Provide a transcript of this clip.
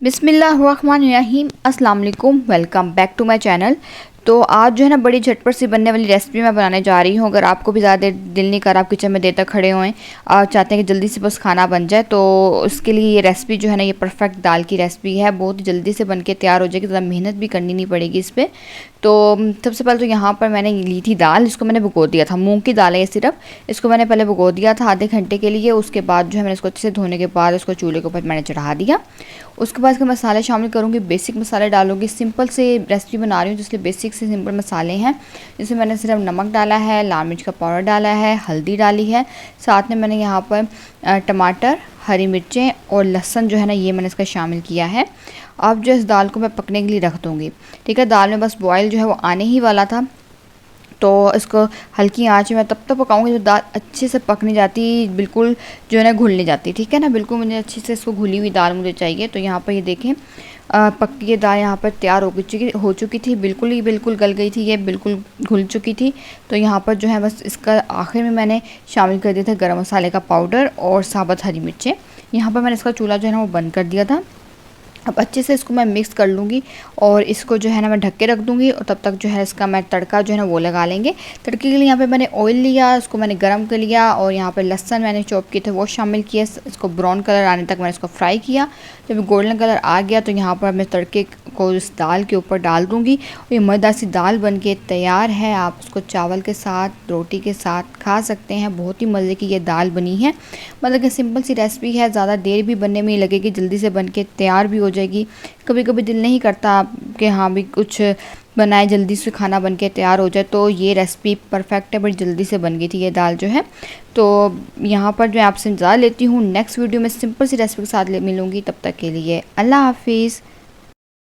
बिस्मिल्लाहिर्रहमानिर्रहीम अस्सलाम वालेकुम, welcome back to my channel. तो आज जो है ना बड़ी झटपट सी बनने वाली रेसिपी मैं बनाने जा रही हूँ। अगर आपको भी ज़्यादा देर दिल नहीं कर, आप किचन में देर तक खड़े हुए और चाहते हैं कि जल्दी से बस खाना बन जाए, तो उसके लिए ये रेसिपी जो है ना ये परफेक्ट दाल की रेसिपी है। बहुत ही जल्दी से बन के तैयार हो जाएगी, ज़्यादा मेहनत भी करनी नहीं पड़ेगी इस पर। तो सबसे पहले तो यहाँ पर मैंने ली थी दाल, इसको मैंने भिगो दिया था। मूंग की दाल है ये सिर्फ, इसको मैंने पहले भिगो दिया था आधे घंटे के लिए। उसके बाद जो है मैंने इसको अच्छे से धोने के बाद इसको चूल्हे के ऊपर मैंने चढ़ा दिया। उसके बाद इसके मसाले शामिल करूँगी, बेसिक मसाले डालूँगी। सिंपल से रेसिपी बना रही हूँ जिसलिए बेसिक से सिंपल मसाले हैं। जिसमें मैंने सिर्फ नमक डाला है, लाल मिर्च का पाउडर डाला है, हल्दी डाली है, साथ में मैंने यहाँ पर टमाटर, हरी मिर्चें और लहसुन जो है ना ये मैंने इसका शामिल किया है। अब जो इस दाल को मैं पकने के लिए रख दूँगी। ठीक है, दाल में बस बॉयल जो है वो आने ही वाला था, तो इसको हल्की आंच में तब तक पकाऊंगी जब दाल अच्छे से पक नहीं जाती, बिल्कुल जो है ना घुल नहीं जाती। ठीक है ना, बिल्कुल मुझे अच्छे से इसको घुली हुई दाल मुझे चाहिए। तो यहाँ पर ये देखें पक्की ये दाल यहाँ पर तैयार हो चुकी थी, बिल्कुल गल गई थी, ये बिल्कुल घुल चुकी थी। तो यहाँ पर जो है बस इसका आखिर में मैंने शामिल कर दिया था गरम मसाले का पाउडर और साबुत हरी मिर्चें। यहाँ पर मैंने इसका चूल्हा जो है ना वो बंद कर दिया था। अब अच्छे से इसको मैं मिक्स कर लूँगी और इसको जो है ना मैं ढक के रख दूँगी, और तब तक जो है इसका मैं तड़का जो है ना वो लगा लेंगे। तड़के के लिए यहाँ पे मैंने ऑयल लिया, इसको मैंने गरम कर लिया, और यहाँ पे लहसुन मैंने चॉप किए थे वो शामिल किए। इसको ब्राउन कलर आने तक मैंने इसको फ्राई किया। जब गोल्डन कलर आ गया तो यहाँ पर मैं तड़के को इस दाल के ऊपर डाल दूँगी, और ये मज़ेदार सी दाल बन के तैयार है। आप उसको चावल के साथ, रोटी के साथ खा सकते हैं। बहुत ही मज़े की ये दाल बनी है। मतलब कि सिंपल सी रेसिपी है, ज़्यादा देर भी बनने में ही लगेगी, जल्दी से बन के तैयार भी हो जाएगी। कभी कभी दिल नहीं करता कि हाँ भी कुछ बनाए, जल्दी से खाना बन के तैयार हो जाए, तो ये रेसिपी परफेक्ट है, बड़ी जल्दी से बन गई थी ये दाल जो है। तो यहाँ पर जो है आपसे इंतज़ार लेती हूँ, नेक्स्ट वीडियो में सिंपल सी रेसिपी के साथ मिलूँगी। तब तक के लिए अल्लाह हाफिज़।